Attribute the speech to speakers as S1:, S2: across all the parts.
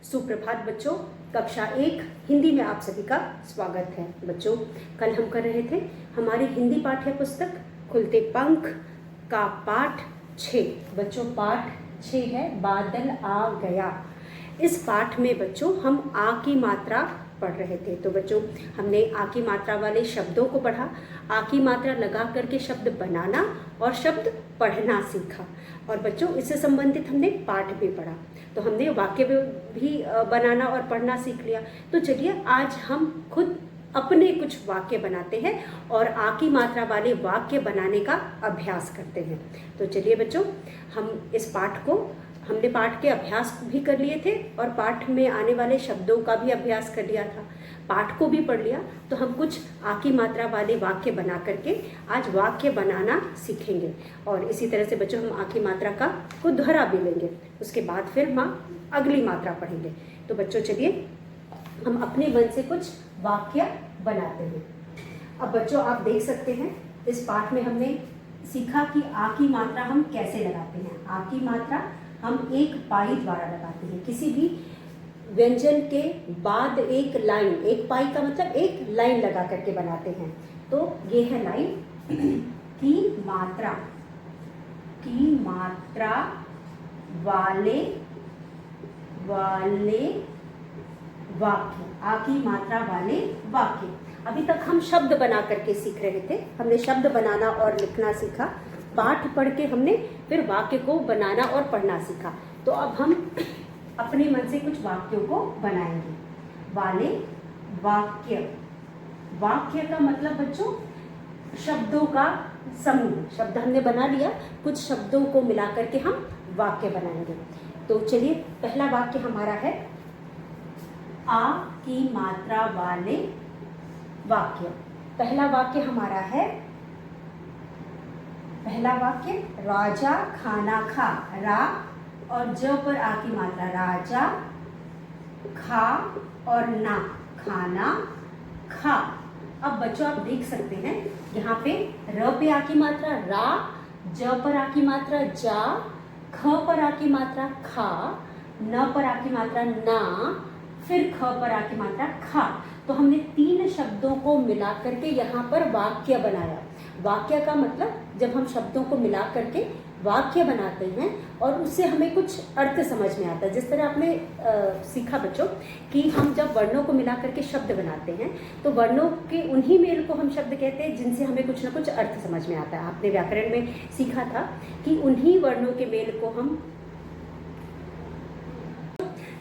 S1: सुप्रभात बच्चों। कक्षा 1 हिंदी में आप सभी का स्वागत है। बच्चों, कल हम कर रहे थे हमारी हिंदी पाठ्य पुस्तक खुलते पंख का पाठ 6। बच्चों, पाठ 6 है बादल आ गया। इस पाठ में बच्चों हम आ की मात्रा पढ़ रहे थे। तो बच्चों, हमने आ की मात्रा वाले शब्दों को पढ़ा, आ की मात्रा लगा करके शब्द बनाना और शब्द पढ़ना सीखा। और बच्चों, इससे संबंधित हमने पाठ भी पढ़ा। तो हमने वाक्य भी बनाना और पढ़ना सीख लिया। तो चलिए आज हम खुद अपने कुछ वाक्य बनाते हैं और आ की मात्रा वाले वाक्य बनाने का अभ्यास करते हैं। तो चलिए बच्चों, हम इस पाठ को हमने पाठ के अभ्यास भी कर लिए थे और पाठ में आने वाले शब्दों का भी अभ्यास कर लिया था। पाठ को भी पढ़ लिया। तो हम कुछ आ की मात्रा वाले वाक्य बना करके आज वाक्य बनाना सीखेंगे। और इसी तरह से बच्चों हम आ की मात्रा को दोहरा भी लेंगे। उसके बाद फिर हम अगली मात्रा पढ़ेंगे। तो बच्चों चलिए हम अपने मन से कुछ वाक्य बनाते हैं। अब बच्चों आप देख सकते हैं इस पाठ में हमने सीखा कि आ की मात्रा हम कैसे लगाते हैं। आ की मात्रा हम एक पाई द्वारा लगाते हैं। किसी भी व्यंजन के बाद एक लाइन, एक पाई का मतलब एक लाइन लगा करके बनाते हैं। तो ये है लाइन की मात्रा वाले वाक्य, आ की मात्रा वाले वाक्य। अभी तक हम शब्द बना करके सीख रहे थे। हमने शब्द बनाना और लिखना सीखा। पाठ पढ़ के हमने फिर वाक्य को बनाना और पढ़ना सीखा। तो अब हम अपने मन से कुछ वाक्यों को बनाएंगे। वाले वाक्य, वाक्य का मतलब बच्चों शब्दों का समूह। शब्द हमने बना लिया, कुछ शब्दों को मिला करके हम वाक्य बनाएंगे। तो चलिए पहला वाक्य हमारा है आ की मात्रा वाले वाक्य। पहला वाक्य हमारा है, पहला वाक्य राजा खाना खा। रा और ज पर आ की मात्रा, राजा, खा और ना, खाना खा। अब बच्चों आप देख सकते हैं यहाँ पे र पे आ की मात्रा रा, ज पर आ की मात्रा जा, ख पर आ की मात्रा खा, न पर आ की मात्रा ना, फिर ख पर आ की मात्रा खा। तो हमने 3 शब्दों को मिला करके यहाँ पर वाक्य बनाया। वाक्य का मतलब जब हम शब्दों को मिला करके वाक्य बनाते हैं और उससे हमें कुछ अर्थ समझ में आता है। जिस तरह आपने सीखा बच्चों कि हम जब वर्णों को मिला करके शब्द बनाते हैं तो वर्णों के उन्हीं मेल को हम शब्द कहते हैं जिनसे हमें कुछ ना कुछ अर्थ समझ में आता है। आपने व्याकरण में सीखा था कि उन्हीं वर्णों के मेल को हम,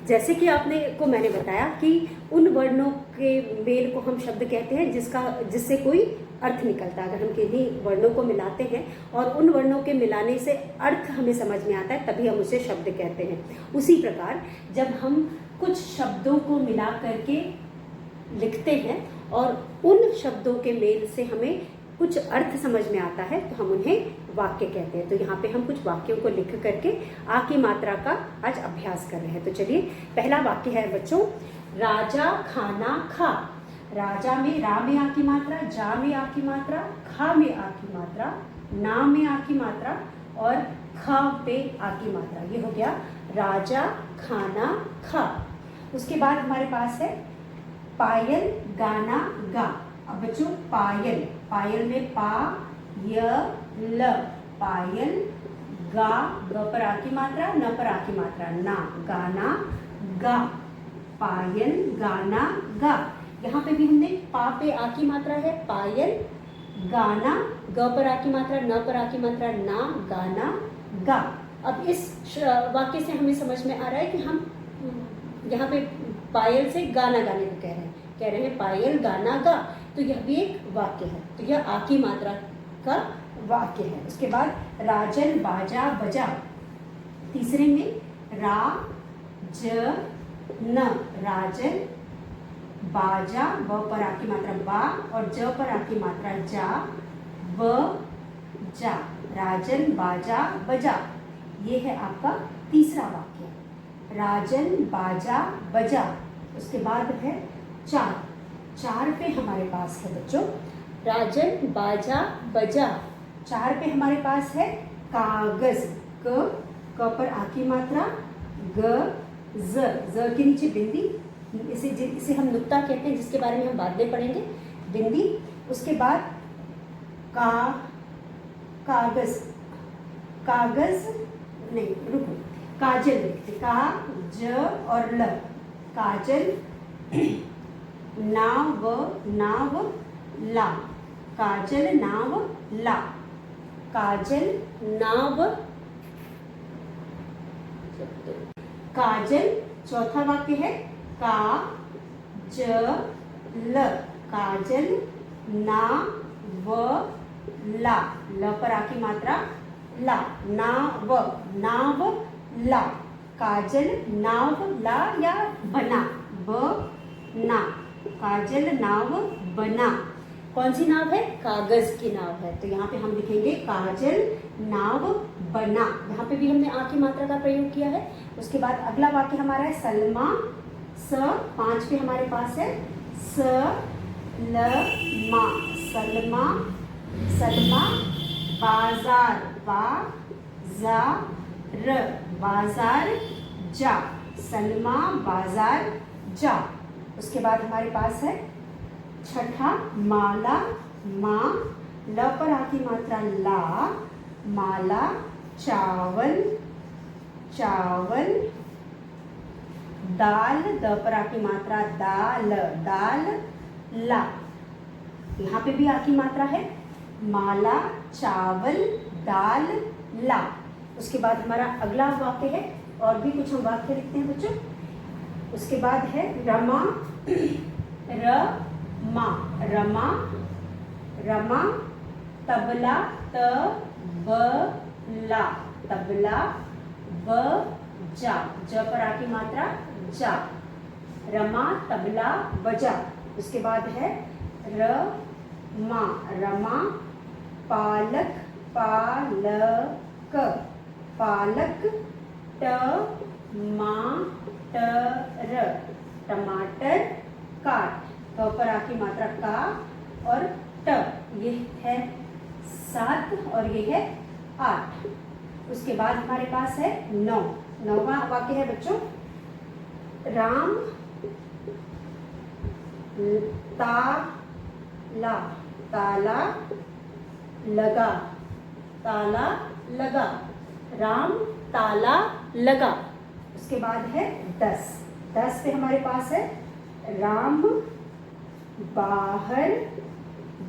S1: जैसे कि मैंने बताया कि उन वर्णों के मेल को हम शब्द कहते हैं जिससे कोई अर्थ निकलता है। अगर हम किन्हीं वर्णों को मिलाते हैं और उन वर्णों के मिलाने से अर्थ हमें समझ में आता है तभी हम उसे शब्द कहते हैं। उसी प्रकार जब हम कुछ शब्दों को मिला करके लिखते हैं और उन शब्दों के मेल से हमें कुछ अर्थ समझ में आता है तो हम उन्हें वाक्य कहते हैं। तो यहाँ पे हम कुछ वाक्यों को लिख करके आ की मात्रा का आज अभ्यास कर रहे हैं। तो चलिए पहला वाक्य है बच्चों, राजा खाना खा। राजा में रा में आ की मात्रा, जा में आ की मात्रा, खा में आ की मात्रा, ना में आ की मात्रा और खा पे आ की मात्रा। ये हो गया राजा खाना खा। उसके बाद हमारे पास है पायल गाना गा। अब बच्चों पायल, पायल में पा य ल, पायल, गा, ग पर आ की मात्रा, न पर आ की मात्रा, ना, गाना गा, पायल गाना गा। यहाँ पे भी हमने पा पे आ की मात्रा है, पायल, गाना, ग पर आ की मात्रा, न पर आ की मात्रा, ना, गाना गा। अब इस वाक्य से हमें समझ में आ रहा है कि हम यहाँ पे पायल से गाना गाने को कह रहे हैं पायल गाना गा। तो यह भी एक वाक्य है। तो यह आ की मात्रा का वाक्य है। उसके बाद राजन बाजा बजा। तीसरे में रा ज न, राजन, बाजा, ब पर आ की मात्रा बा और ज पर आ की मात्रा जा, ब जा, राजन बाजा बजा। ये है आपका तीसरा वाक्य, राजन बाजा बजा। उसके बाद है चार। चार पे हमारे पास है बच्चों राजन बाजा बजा। चार पे हमारे पास है कागज, क पर आ की मात्रा, ग, ज के नीचे बिंदी, इसे हम नुक्ता कहते हैं, जिसके बारे में हम बाद में पढ़ेंगे, बिंदी। उसके बाद कागज, कागज नहीं, रुको, काजल लिखते, का ज और ल, काजल। नाव, नाव ला, काजल नाव ला, काजल नाव, काजल। चौथा वाक्य है का ज ल, काजल ना व ला, ल पर आकी मात्रा ला, नाव, नाव ला, काजल नाव ला या बना, बना, काजल नाव बना। कौन सी नाव है? कागज की नाव है। तो यहाँ पे हम लिखेंगे काजल नाव बना, यहाँ पे भी हमने आ की मात्रा का प्रयोग किया है। उसके बाद अगला वाक्य हमारा है सलमा, स 5 पे हमारे पास है स ल मा, सलमा, सलमा। बाजार, बा जा र, बाजार जा, सलमा बाजार जा। उसके बाद हमारे पास है छठा माला, माँ, ल पर आकी मात्रा ला, माला, चावल, चावल। दाल, द पर आकी मात्रा दाल, दाल, ला, यहाँ पे भी आकी मात्रा है, माला, चावल, दाल, ला। उसके बाद हमारा अगला वाक्य है, और भी कुछ हम वाक्य लिखते हैं बच्चों। उसके बाद है रमा, रमा, रमा, रमा। तबला, त ब ला, तबला, ब जा, ज पर आकी मात्रा जा, रमा तबला बजा। उसके बाद है रमा, रमा। पालक, पालक, पालक। टमाटर, टमाटर काट, क पर आकी मात्रा का और ट, ये है 7 और ये है 8। उसके बाद हमारे पास है 9, 9वां वाक्य है बच्चों, राम ताला, ताला लगा, ताला लगा, राम ताला लगा। उसके बाद है 10, 10 पे हमारे पास है राम बाहर,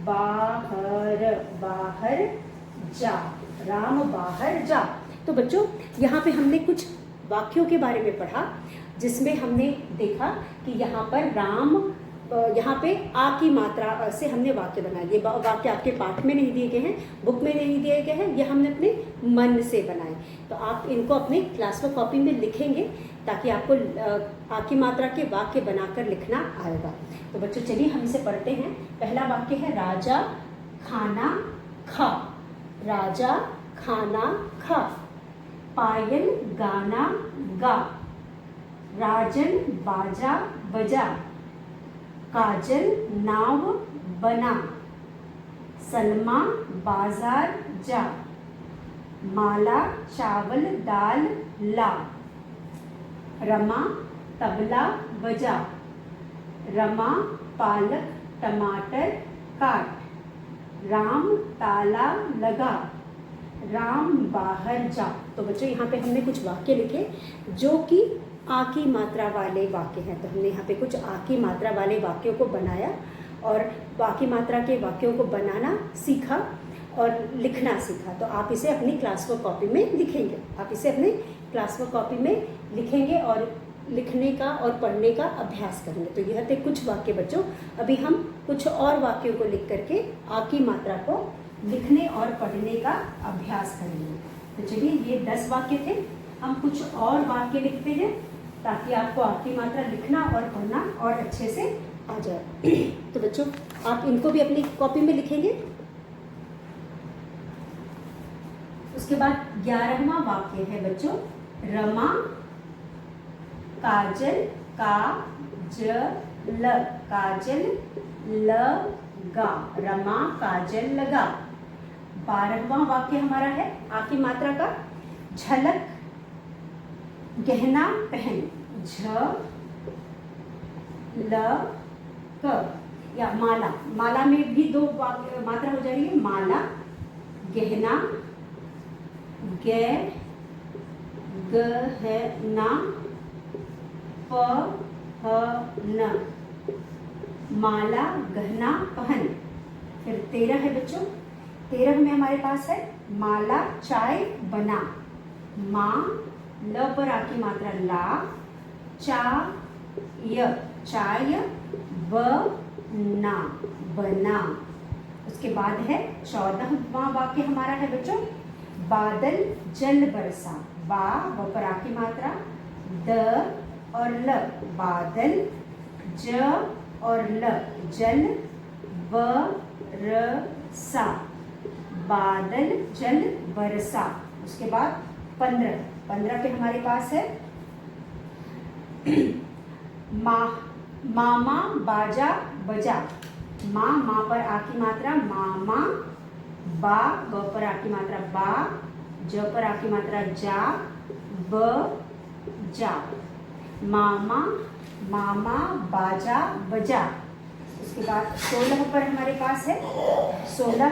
S1: बाहर, बाहर जा, राम बाहर जा। तो बच्चों यहाँ पे हमने कुछ वाक्यों के बारे में पढ़ा, जिसमें हमने देखा कि यहाँ पर राम, यहाँ पे आ की मात्रा से हमने वाक्य बनाए। ये वाक्य आपके पाठ में नहीं दिए गए हैं, बुक में नहीं दिए गए हैं, ये हमने अपने मन से बनाए। तो आप इनको अपने क्लास वर्क कॉपी में लिखेंगे, ताकि आपको आ की मात्रा के वाक्य बनाकर लिखना आएगा। तो बच्चों चलिए हम इसे पढ़ते हैं। पहला वाक्य है राजा खाना खा, राजा खाना खा। पायल गाना गा, राजन बाजा बजा। काजल नाव बना, सलमा बाजार जा। माला चावल दाल ला, रमा तबला बजा। रमा पालक टमाटर काट। राम ताला लगा, राम बाहर जा। तो बच्चों यहाँ पे हमने कुछ वाक्य लिखे जो कि आ की मात्रा वाले वाक्य हैं। तो हमने यहाँ पे कुछ आ की मात्रा वाले वाक्यों को बनाया और बाकी मात्रा के वाक्यों को बनाना सीखा और लिखना सीखा। तो आप इसे अपनी क्लास वर्क कॉपी में लिखेंगे, आप इसे अपने क्लास वर्क कॉपी में लिखेंगे और लिखने का और पढ़ने का अभ्यास करेंगे। तो यह थे कुछ वाक्य बच्चों। अभी हम कुछ और वाक्यों को लिख करके आ की मात्रा को लिखने और पढ़ने का अभ्यास करेंगे। तो चलिए ये 10 वाक्य थे, हम कुछ और वाक्य लिखते हैं ताकि आपको आ की मात्रा लिखना और पढ़ना और अच्छे से आ जाए। तो बच्चों आप इनको भी अपनी कॉपी में लिखेंगे। उसके बाद 11वां वाक्य है बच्चों, रमा काजल का ज ल, काजल लगा, रमा काजल लगा। 12वां वाक्य हमारा है आ की मात्रा का, झलक गहना पहन, झ ल क, या माला, माला में भी दो मात्रा हो जाएगी, माला, गहना, गहना, पहन, माला, गहना, पहन। फिर 13 है बच्चों, 13 में हमारे पास है माला चाय बना, माँ, ल पर आकी मात्रा ला, चाय, चाय बना, बना। उसके बाद है 14वां वाक्य हमारा है बच्चों, बादल जल बरसा, बा, ब पर आकी मात्रा, द और ल, बादल, ज और ल, जल बरसा, बादल जल बरसा। उसके बाद 15 पे हमारे पास है मामा बाजा बजा, माँ, माँ पर आकी मात्रा मामा, बा, ब पर आकी मात्रा बा, ज पर आकी मात्रा जा, ब जा, मामा, मामा बाजा बजा। उसके बाद 16 पर हमारे पास है 16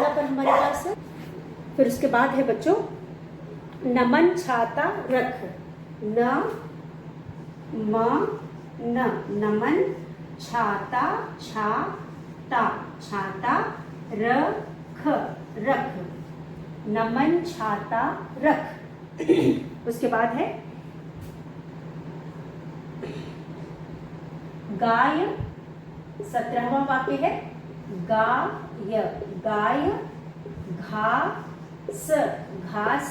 S1: पर हमारे पास है। फिर उसके बाद है बच्चों नमन छाता रख, न म न, नमन छाता, छाता, छाता, रख, रख, नमन छाता रख। उसके बाद है गाय, 17वां वाक्य है गाय, गाय, घास, घास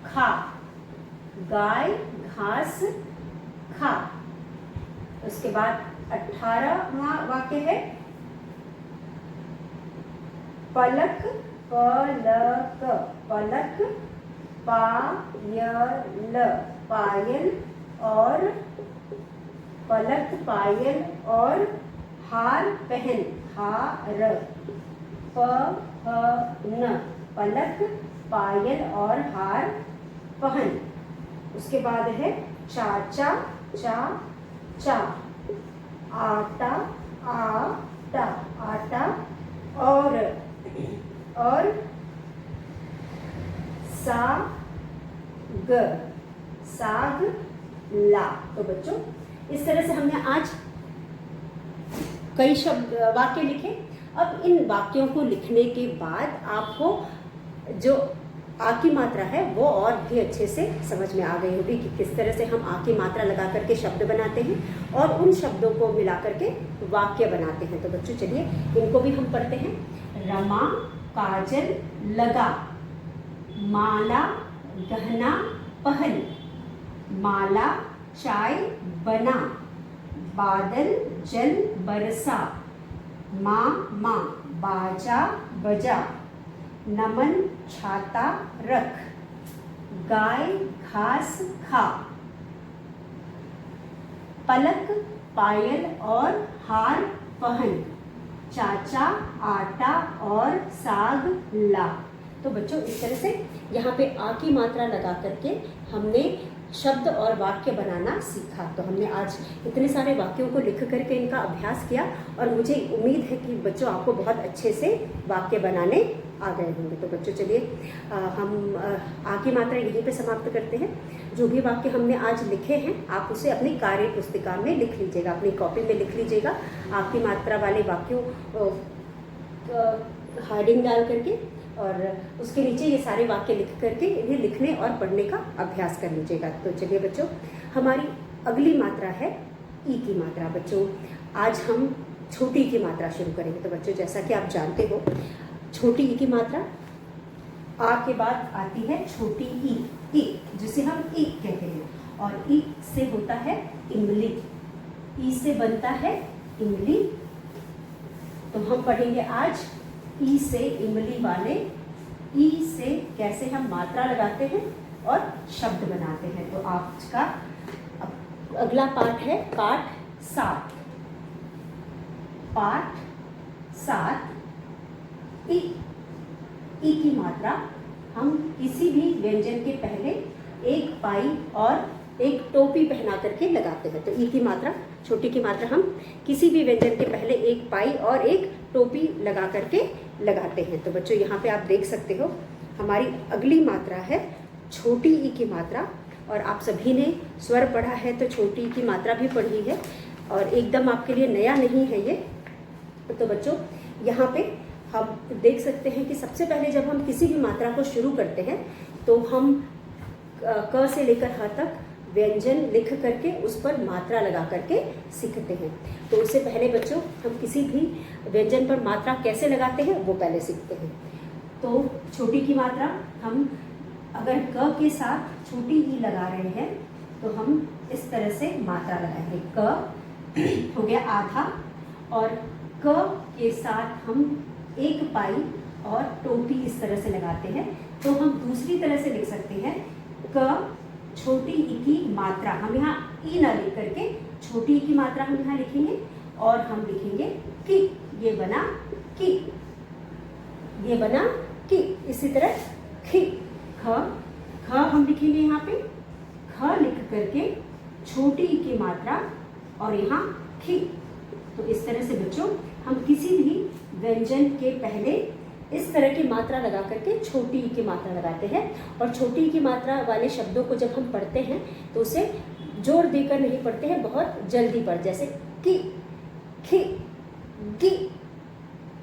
S1: खा, गाय घास खा। उसके बाद 18वां वाक्य है पलक, पलक, पलक, पायल, पायल और पलक, पायल और हार पहन, हार, पहन, पलक, पायल और हार पहन। उसके बाद है चाचा, चा, चा, आटा, आटा, आटा और साग, साग ला। तो बच्चों इस तरह से हमने आज कई शब्द वाक्य लिखे। अब इन वाक्यों को लिखने के बाद आपको जो आ की मात्रा है वो और भी अच्छे से समझ में आ गई होगी कि किस तरह से हम आ की मात्रा लगा करके शब्द बनाते हैं और उन शब्दों को मिला करके वाक्य बनाते हैं। तो बच्चों चलिए इनको भी हम पढ़ते हैं। रमा काजल लगा, माला गहना पहन, माला चाय बना, बादल जल बरसा, माँ माँ बाजा बजा, नमन छाता रख, गाय घास खा, पलक पायल और हार पहन, चाचा आटा और साग ला। तो बच्चों इस तरह से यहाँ पे आ की मात्रा लगा करके हमने शब्द और वाक्य बनाना सीखा। तो हमने आज इतने सारे वाक्यों को लिख करके इनका अभ्यास किया और मुझे उम्मीद है कि बच्चों आपको बहुत अच्छे से वाक्य बनाने आ गए होंगे। तो बच्चों चलिए हम आ की मात्रा यहीं पे समाप्त करते हैं। जो भी वाक्य हमने आज लिखे हैं आप उसे अपनी कार्य पुस्तिका में लिख लीजिएगा, अपनी कॉपी में लिख लीजिएगा। आ की मात्रा वाले वाक्यों हेडिंग डाल करके और उसके नीचे ये सारे वाक्य लिख करके इन्हें लिखने और पढ़ने का अभ्यास कर लीजिएगा। तो चलिए बच्चों हमारी अगली मात्रा है ई की मात्रा। बच्चों आज हम छोटी ई की मात्रा शुरू करेंगे। तो बच्चों जैसा कि आप जानते हो छोटी ई की मात्रा आ के बाद आती है छोटी ई, जिसे हम ई कहते हैं और ई से होता है इमली, ई से बनता है इमली। तो हम पढ़ेंगे आज ई से इमली वाले ई से कैसे हम मात्रा लगाते हैं और शब्द बनाते हैं। तो आज का अगला पाठ है पाठ 7। पाठ 7 ई की मात्रा हम किसी भी व्यंजन के पहले एक पाई और एक टोपी पहना करके लगाते हैं। तो ई की मात्रा, छोटी की मात्रा हम किसी भी व्यंजन के पहले एक पाई और एक टोपी लगा करके लगाते हैं। तो बच्चों यहाँ पे आप देख सकते हो हमारी अगली मात्रा है छोटी ई की मात्रा। और आप सभी ने स्वर पढ़ा है तो छोटी ई की मात्रा भी पढ़ी है और एकदम आपके लिए नया नहीं है ये। तो बच्चों यहाँ पे हम देख सकते हैं कि सबसे पहले जब हम किसी भी मात्रा को शुरू करते हैं तो हम क से लेकर ह तक व्यंजन लिख करके उस पर मात्रा लगा करके सीखते हैं। तो उससे पहले बच्चों हम किसी भी व्यंजन पर मात्रा कैसे लगाते हैं वो पहले सीखते हैं। तो छोटी की मात्रा हम अगर क के साथ छोटी ई लगा रहे हैं तो हम इस तरह से मात्रा लगाएंगे। क हो गया आधा और क के साथ हम एक पाई और टोपी इस तरह से लगाते हैं। तो हम दूसरी तरह से लिख सकते हैं क छोटी ई की मात्रा, हम यहाँ ई ना लिख करके छोटी ई की मात्रा हम यहाँ लिखेंगे और हम लिखेंगे कि, ये बना कि, ये बना कि। इसी तरह खी, ख हम लिखेंगे यहाँ पे ख लिख करके छोटी ई की मात्रा और यहाँ खी। तो इस तरह से बच्चों हम किसी भी व्यंजन के पहले इस तरह की मात्रा लगा करके छोटी ई की मात्रा लगाते हैं। और छोटी ई की मात्रा वाले शब्दों को जब हम पढ़ते हैं तो उसे जोर देकर नहीं पढ़ते हैं, बहुत जल्दी पढ़, जैसे कि, खी, गी,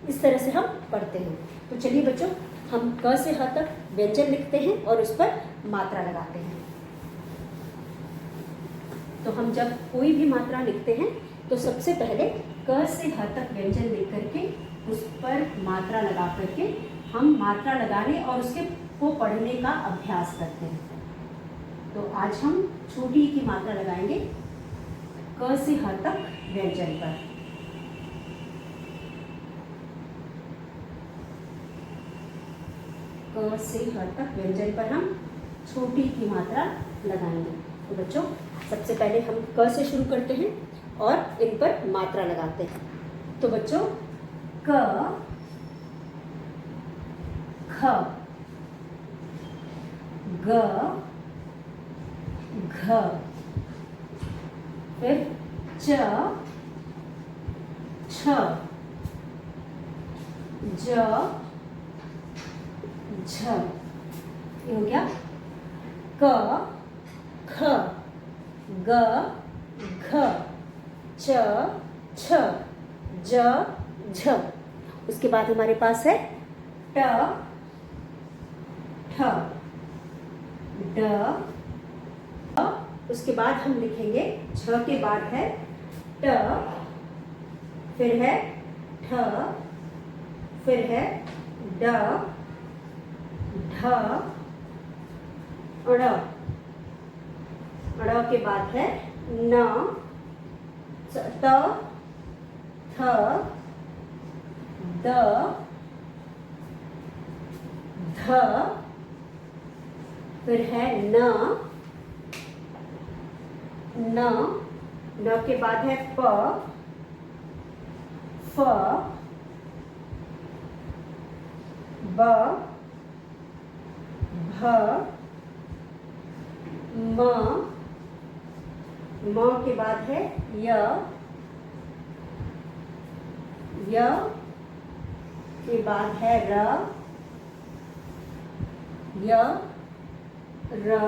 S1: इस तरह से हम पढ़ते हैं। तो चलिए बच्चों हम क से ह तक व्यंजन लिखते हैं और उस पर मात्रा लगाते हैं। तो हम जब कोई भी मात्रा लिखते हैं तो सबसे पहले क से ह तक व्यंजन लिख करके उस पर मात्रा लगा करके हम मात्रा लगाने और उसके को पढ़ने का अभ्यास करते हैं। तो आज हम छोटी ई की मात्रा लगाएंगे क से ह तक व्यंजन पर। क से ह तक व्यंजन पर हम छोटी ई की मात्रा लगाएंगे। तो बच्चों सबसे पहले हम क से शुरू करते हैं और इन पर मात्रा लगाते हैं। तो बच्चों क, ख, ग, घ, फिर च, छ, ज, झ, ये हो गया क, ख, ग, घ, च, छ, ज, झ। उसके बाद हमारे पास है ट, ठ, ड, अ। उसके बाद हम लिखेंगे झ के बाद है ट, फिर है ठ, फिर है ड, ढ, ड़, ड़ के बाद है न, त, थ, द, ध, फिर है न, न के बाद है प, फ, ब, भ, म के बाद है य के बाद है र, य, र,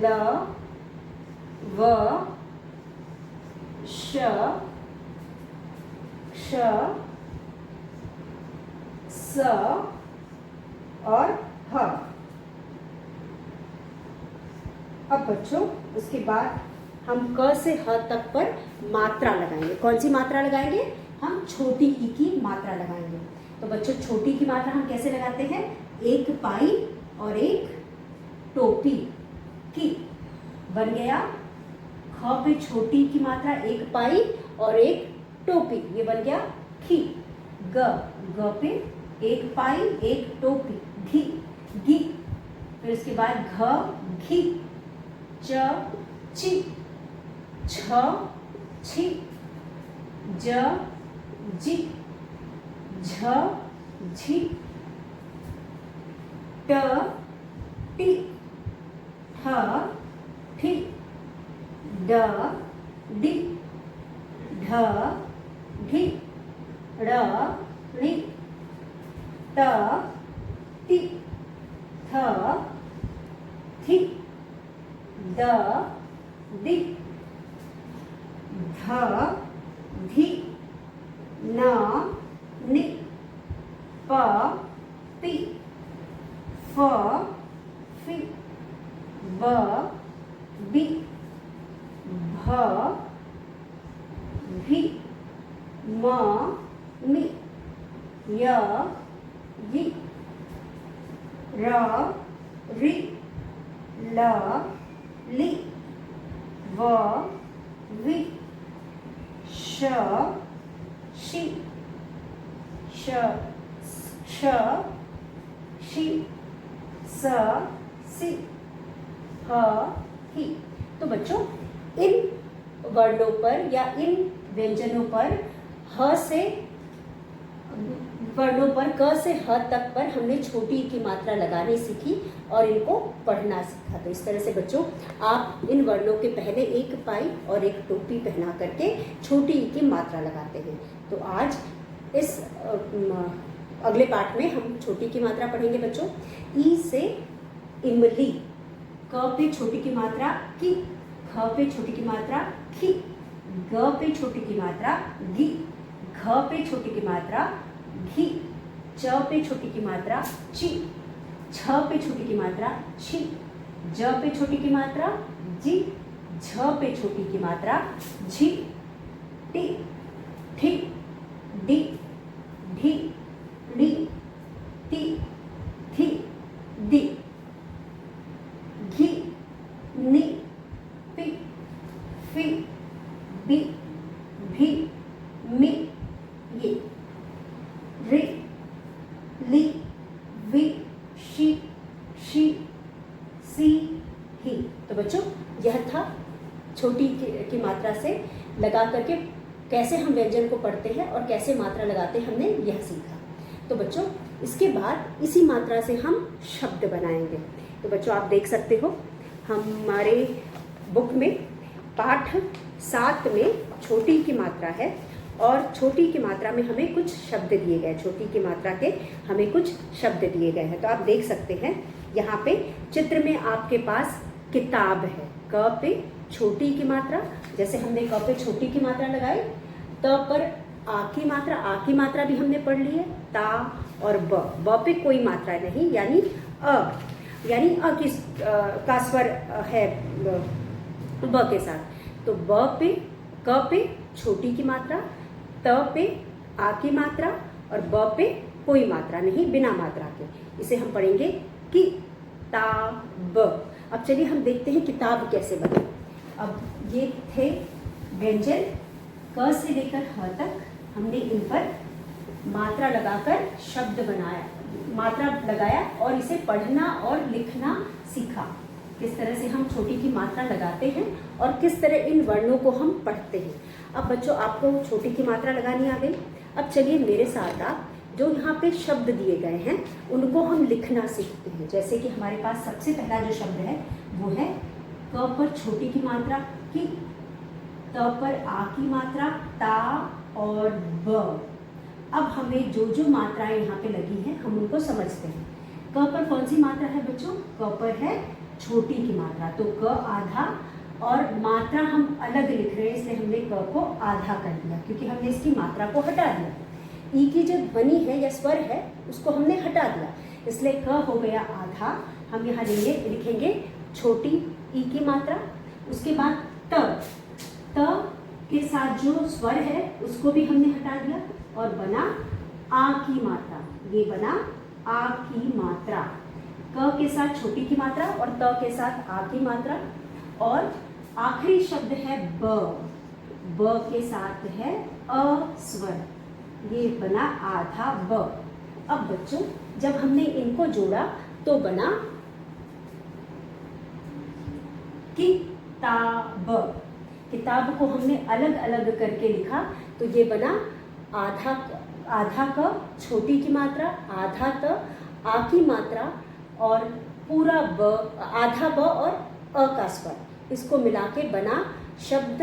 S1: ल, व, श, क्ष, स और ह। अब बच्चों उसके बाद हम क से ह तक पर मात्रा लगाएंगे। कौन सी मात्रा लगाएंगे? हम छोटी ई की मात्रा लगाएंगे। तो बच्चों छोटी की मात्रा हम कैसे लगाते हैं? एक पाई और एक टोपी की। बन गया ख पे छोटी की मात्रा एक पाई और एक टोपी, ये बन गया खी। ग पे एक पाई एक टोपी, घी, गी। फिर उसके बाद घ, घी, च, ची, छ, छी, ज, जी, झ, झी, ट, टी, ठ ठी ड डी ढ ढी ड़ णी त ती थ थी द दी ध धी न नि प पी फ फी ब बी भ भी म मी य यी र रि ल लि व वि श शी श श शी स सी ह ही। तो बच्चों, इन वर्णों पर या इन व्यंजनों पर ह से वर्णों पर क से ह तक पर हमने छोटी ई की मात्रा लगानी सीखी और इनको पढ़ना सीखा। तो इस तरह से बच्चों, आप इन वर्णों के पहले एक पाई और एक टोपी पहना करके छोटी ई की मात्रा लगाते हैं। तो आज इस अगले पाठ में हम छोटी की मात्रा पढ़ेंगे बच्चों। ई से इमली, क पे छोटी की मात्रा की, ख पे छोटी की मात्रा खी, ग पे छोटी की मात्रा गी, घ पे छोटी की मात्रा घी, च पे छोटी की मात्रा ची, छ पे छोटी की मात्रा छी, ज पे छोटी की मात्रा जी, झ पे छोटी की मात्रा झी, टी ठी डी ढी डी ती थी दी, घी नी पी फी बी भी मी ये, रि ली वी शी शी सी ही। तो बच्चों, यह था छोटी की मात्रा से लगा करके कैसे हम व्यंजन को पढ़ते हैं और कैसे मात्रा लगाते हैं, हमने यह सीखा। तो बच्चों, इसके बाद इसी मात्रा से हम शब्द बनाएंगे। तो बच्चों, आप देख सकते हो हमारे बुक में पाठ 7 में छोटी की मात्रा है और छोटी की मात्रा में हमें कुछ शब्द दिए गए, छोटी की मात्रा के हमें कुछ शब्द दिए गए हैं। तो आप देख सकते हैं यहाँ पे चित्र में आपके पास किताब है। क पे छोटी की मात्रा, जैसे हमने क पे छोटी की मात्रा लगाई, त पर आ की मात्रा भी हमने पढ़ ली है, ता और ब पे कोई मात्रा नहीं, यानी अ की का स्वर है ब के साथ। तो ब पे क पे छोटी की मात्रा, त पे आ की मात्रा और ब पे कोई मात्रा नहीं, बिना मात्रा के। इसे हम पढ़ेंगे किताब। अब चलिए हम देखते हैं किताब कैसे बने। अब ये थे व्यंजन क से लेकर ह तक, हमने इन पर मात्रा लगाकर शब्द बनाया, मात्रा लगाया और इसे पढ़ना और लिखना सीखा। किस तरह से हम छोटी की मात्रा लगाते हैं और किस तरह इन वर्णों को हम पढ़ते हैं। अब बच्चों, आपको छोटी की मात्रा लगानी आ गई। अब चलिए मेरे साथ आप जो यहाँ पे शब्द दिए गए हैं उनको हम लिखना सीखते हैं। जैसे कि हमारे पास सबसे पहला जो शब्द है वो है क पर छोटी की मात्रा की, त पर आ की मात्रा ता और ब। अब हमें जो जो मात्राएं यहाँ पे लगी हैं हम उनको समझते हैं। क पर कौन सी मात्रा है बच्चों? क पर है छोटी की मात्रा, तो क आधा, और मात्रा हम अलग लिख रहे हैं इसलिए हमने क को आधा कर दिया क्योंकि हमने इसकी मात्रा को हटा दिया। ई की जो ध्वनि है या स्वर है उसको हमने हटा दिया, इसलिए क हो गया आधा। हम यहाँ लिखेंगे छोटी ई की मात्रा। उसके बाद त के साथ जो स्वर है उसको भी हमने हटा दिया और बना आ की मात्रा। ये बना आ की मात्रा। क के साथ छोटी की मात्रा और त के साथ आ की मात्रा। और आखिरी शब्द है ब के साथ है अ स्वर, ये बना आधा ब। अब बच्चों, जब हमने इनको जोड़ा तो बना किताब। किताब को हमने अलग अलग करके लिखा तो ये बना आधा क छोटी की मात्रा, आधा त आ की मात्रा और पूरा ब, आधा ब और अ का स्वर, इसको मिला के बना शब्द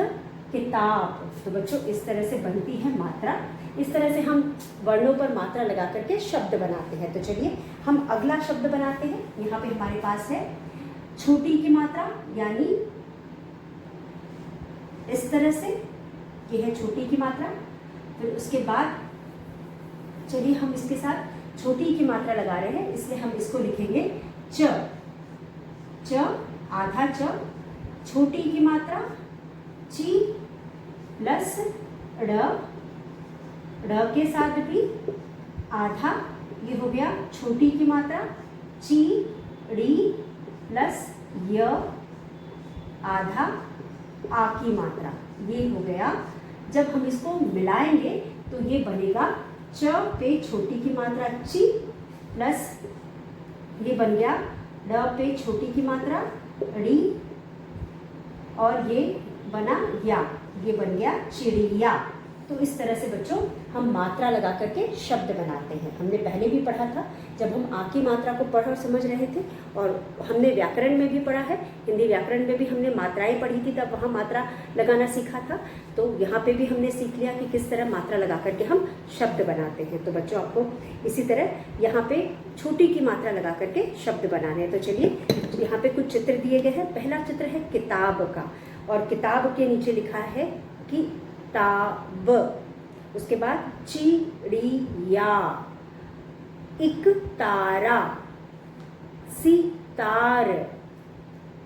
S1: किताब। तो बच्चों इस तरह से बनती है मात्रा। इस तरह से हम वर्णों पर मात्रा लगा करके शब्द बनाते हैं। तो चलिए हम अगला शब्द बनाते हैं। यहाँ पे हमारे पास है छोटी की मात्रा, यानी इस तरह से, ये है छोटी की मात्रा। फिर उसके बाद चलिए हम इसके साथ छोटी की मात्रा लगा रहे हैं, इसलिए हम इसको लिखेंगे च। च, आधा च, छोटी की मात्रा ची प्लस ड़, ड़ के साथ भी आधा, ये हो गया छोटी की मात्रा ची ड़ी प्लस य, आधा आ की मात्रा, ये हो गया। जब हम इसको मिलाएंगे तो ये बनेगा च पे छोटी की मात्रा ची प्लस ये बन गया ड पे छोटी की मात्रा ड़ी, और ये बना या, ये बन गया चिड़िया। तो इस तरह से बच्चों हम मात्रा लगा करके शब्द बनाते हैं। हमने पहले भी पढ़ा था जब हम आ की मात्रा को पढ़ और समझ रहे थे, और हमने व्याकरण में भी पढ़ा है, हिंदी व्याकरण में भी हमने मात्राएं पढ़ी थी, तब वहाँ मात्रा लगाना सीखा था। तो यहाँ पे भी हमने सीख लिया कि किस तरह मात्रा लगा करके हम शब्द बनाते हैं। तो बच्चों आपको इसी तरह यहाँ पे छोटी की मात्रा लगा करके शब्द बनाने हैं। तो चलिए यहाँ पे कुछ चित्र दिए गए हैं। पहला चित्र है किताब का, और किताब के नीचे लिखा है किताब। उसके बाद चिड़िया, एक तारा, सितार,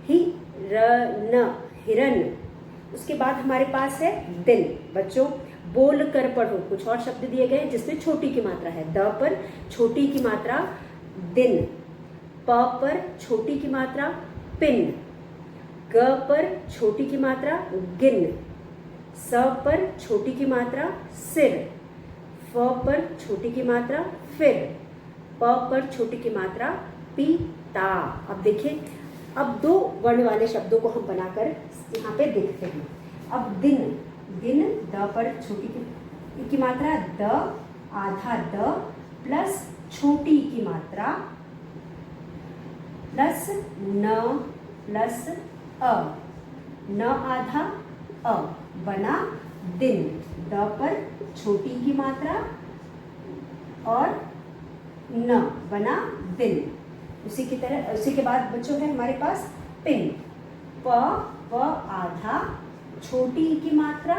S1: हिरन, हिरन। उसके बाद हमारे पास है दिन। बच्चों बोल कर पढ़ो, कुछ और शब्द दिए गए जिसमें छोटी की मात्रा है। द पर छोटी की मात्रा दिन, प पर छोटी की मात्रा पिन, ग पर छोटी की मात्रा गिन, स पर छोटी की मात्रा सिर, फ पर छोटी की मात्रा फिर, प पर छोटी की मात्रा पिता। अब देखिए, अब दो वर्ण वाले शब्दों को हम बनाकर यहाँ पे देखते हैं। अब दिन, दिन द पर छोटी की मात्रा द, आधा द प्लस छोटी की मात्रा प्लस न प्लस अ, न आधा अ बना दिन। द पर छोटी की मात्रा और न बना दिन। उसी की तरह उसी के बाद बच्चों है हमारे पास पिन। प आधा छोटी की मात्रा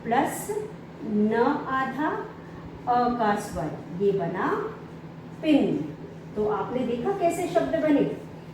S1: प्लस न आधा अ का स्वर, ये बना पिन। तो आपने देखा कैसे शब्द बने।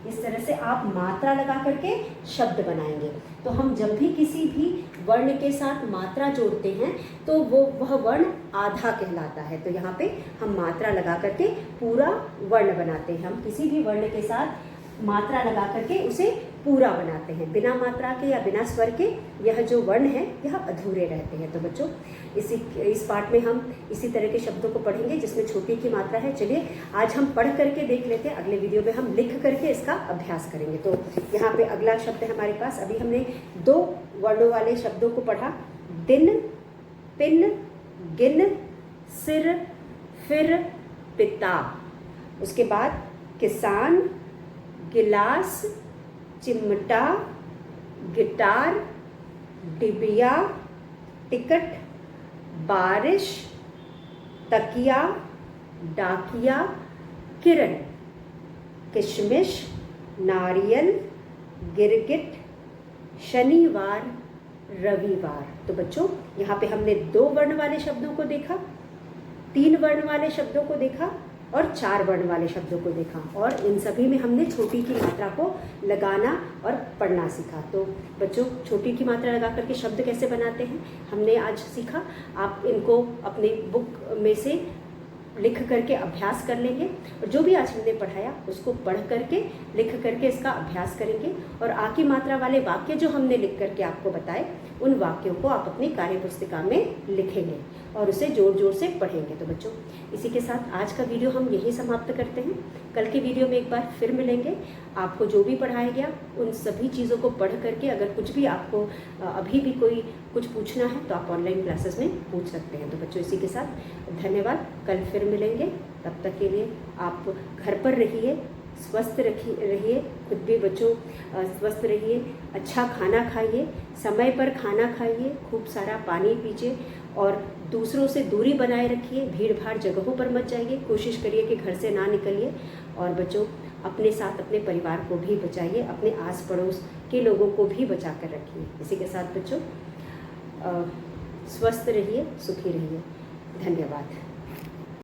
S1: इस तरह से आप मात्रा लगा करके शब्द बनाएंगे। तो हम जब भी किसी भी वर्ण के साथ मात्रा जोड़ते हैं तो वह वर्ण आधा कहलाता है। तो यहाँ पे हम मात्रा लगा करके पूरा वर्ण बनाते हैं। हम किसी भी वर्ण के साथ मात्रा लगा करके उसे पूरा बनाते हैं। बिना मात्रा के या बिना स्वर के यह जो वर्ण है यह अधूरे रहते हैं। तो बच्चों इस पाठ में हम इसी तरह के शब्दों को पढ़ेंगे जिसमें छोटी की मात्रा है। चलिए आज हम पढ़ करके देख लेते हैं, अगले वीडियो में हम लिख करके इसका अभ्यास करेंगे। तो यहाँ पे अगला शब्द है हमारे पास। अभी हमने दो वर्णों वाले शब्दों को पढ़ा, दिन, पिन, गिन, सिर, फिर, पिता। उसके बाद किसान, गिलास, चिमटा, गिटार, डिबिया, टिकट, बारिश, तकिया, डाकिया, किरण, किशमिश, नारियल, गिरगिट, शनिवार, रविवार। तो बच्चों यहाँ पे हमने दो वर्ण वाले शब्दों को देखा, तीन वर्ण वाले शब्दों को देखा और चार वर्ण वाले शब्दों को देखा, और इन सभी में हमने छोटी की मात्रा को लगाना और पढ़ना सीखा। तो बच्चों छोटी की मात्रा लगा करके शब्द कैसे बनाते हैं हमने आज सीखा। आप इनको अपने बुक में से लिख करके अभ्यास कर लेंगे, और जो भी आज हमने पढ़ाया उसको पढ़ करके लिख करके इसका अभ्यास करेंगे। और आ की मात्रा वाले वाक्य जो हमने लिख करके आपको बताए उन वाक्यों को आप अपनी कार्य पुस्तिका में लिखेंगे और उसे जोर जोर से पढ़ेंगे। तो बच्चों इसी के साथ आज का वीडियो हम यही समाप्त करते हैं। कल के वीडियो में एक बार फिर मिलेंगे। आपको जो भी पढ़ाया गया उन सभी चीज़ों को पढ़ करके अगर कुछ भी आपको अभी भी कोई कुछ पूछना है तो आप ऑनलाइन क्लासेस में पूछ सकते हैं। तो बच्चों इसी के साथ धन्यवाद, कल फिर मिलेंगे। तब तक के लिए आप घर पर रहिए, स्वस्थ रहिए, खुद भी बच्चों स्वस्थ रहिए, अच्छा खाना खाइए, समय पर खाना खाइए, खूब सारा पानी पीजिए और दूसरों से दूरी बनाए रखिए, भीड़ भाड़ जगहों पर मत जाइए, कोशिश करिए कि घर से ना निकलिए। और बच्चों अपने साथ अपने परिवार को भी बचाइए, अपने आस पड़ोस के लोगों को भी बचा कर रखिए। इसी के साथ बच्चों स्वस्थ रहिए, सुखी रहिए। धन्यवाद।